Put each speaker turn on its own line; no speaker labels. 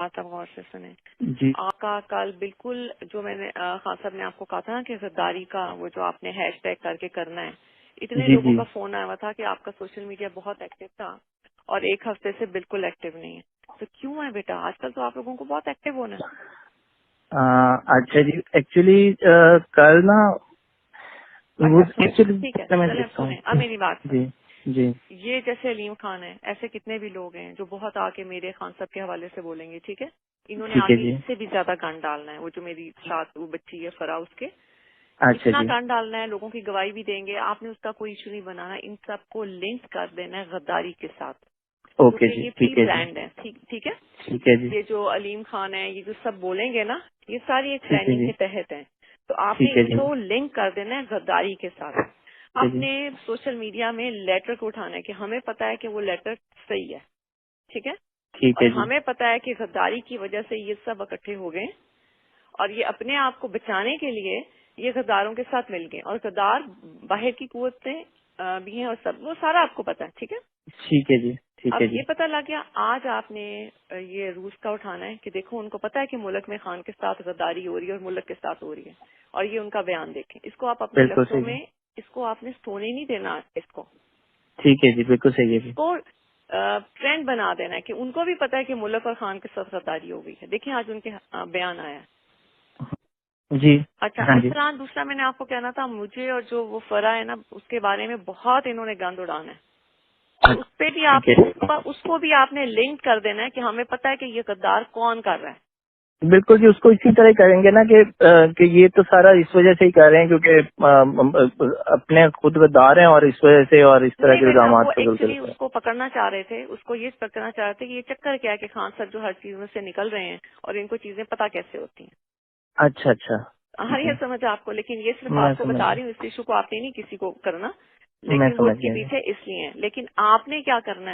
बात आप गौर से सुने।
जी
आपका कल बिल्कुल जो मैंने खान साहब ने आपको कहा था ना कि गद्दारी का वो जो आपने हैशटैग करके करना है, इतने
जी
लोगों
जी।
का फोन आया हुआ था कि आपका सोशल मीडिया बहुत एक्टिव था और एक हफ्ते से बिल्कुल एक्टिव नहीं है। तो क्यों है बेटा? आजकल तो आप लोगों को बहुत एक्टिव होना है।
अच्छा जी, एक्चुअली कल ना वो
अच्छा सुने,
एक्चुअली
ठीक है,
मैं
चले
देखता
सुने, अब
हूँ।
मेरी बात
जी
सुने।
जी।
ये जैसे अलीम खान है, ऐसे कितने भी लोग हैं जो बहुत आके मेरे खान साहब के हवाले से बोलेंगे, ठीक है। इन्होंने
ठीक है
आगे
जी।
इससे भी ज्यादा गंद डालना है। वो जो मेरी साथ वो बच्ची है फरा, उसके
अच्छा
इतना
जी।
गंद डालना है, लोगों की गवाही भी देंगे। आपने उसका कोई इशू नहीं बनाना, इन सबको लिंक कर देना है गद्दारी के साथ,
ओके
क्योंकि
जी,
ये प्री
ठीक है जी।
प्लान्ड है। ठीक ठीक है।
ठीक है जी।
ये जो अलीम खान है, ये जो सब बोलेंगे ना, ये सारी एक
ठीक है
प्लानिंग
जी।
के तहत है। तो आपने
ठीक है जी।
इनको लिंक कर देना है गद्दारी के साथ।
ठीक है जी।
अपने सोशल मीडिया में लेटर को उठाना है कि हमें पता है कि वो लेटर सही है, ठीक है।
ठीक
और
है जी।
हमें पता है कि गद्दारी की वजह से ये सब इकट्ठे हो गए और ये अपने आप को बचाने के लिए ये गद्दारों के साथ मिल गए। और गद्दार बाहर की कुव्वतें भी हैं और सब, वो सारा आपको पता है, ठीक है।
ठीक है जी। ठीक
अब
है
ये
जी।
पता लग गया, आज आपने ये रूस का उठाना है कि देखो उनको पता है कि मुल्क में खान के साथ गद्दारी हो रही है और मुल्क के साथ हो रही है, और ये उनका बयान देखें। इसको आप अपने
बिल्कुल
लफ्जों
सही है।
में, इसको आपने सोने नहीं देना।
ठीक है जी, बिल्कुल सही है जी।
इसको ट्रेंड बना देना है कि उनको भी पता है कि मुल्क और खान के साथ गद्दारी हो गई है। देखिए आज उनके बयान आया है।
जी।
अच्छा,
हाँ
इस
जी।
तरह दूसरा मैंने आपको कहना था, मुझे और जो वो फरा है ना, उसके बारे में बहुत इन्होंने गंद उड़ाना है। और उस पे भी
ठीक
आपने
है।
उसको भी आपने लिंक कर देना है कि हमें पता है कि ये गद्दार कौन कर रहा है।
बिल्कुल जी, उसको इसी तरह करेंगे ना कि ये तो सारा इस वजह से ही कर रहे हैं क्योंकि अपने खुद गद्दार हैं और इस वजह से और इस तरह
नहीं
के
बेटा,
इल्जाम
वो
चलते
एक्चुअली
रहते हैं।
उसको पकड़ना चाह रहे थे, उसको ये पकड़ना चाह रहे थे कि ये चक्कर क्या है कि खान सर जो हर चीज में से निकल रहे हैं और इनको चीजें पता कैसे होती हैं।
अच्छा अच्छा।
हाँ,
जी,
ये समझ आपको, लेकिन ये सिर्फ
मैं
आपको
समझ
बता रही
गया।
हूँ, इस इशू को आपने नहीं किसी को करना,
मैं
लेकिन वो
समझ
इसके
गया जी।
पीछे इसलिए है। लेकिन आपने क्या करना है?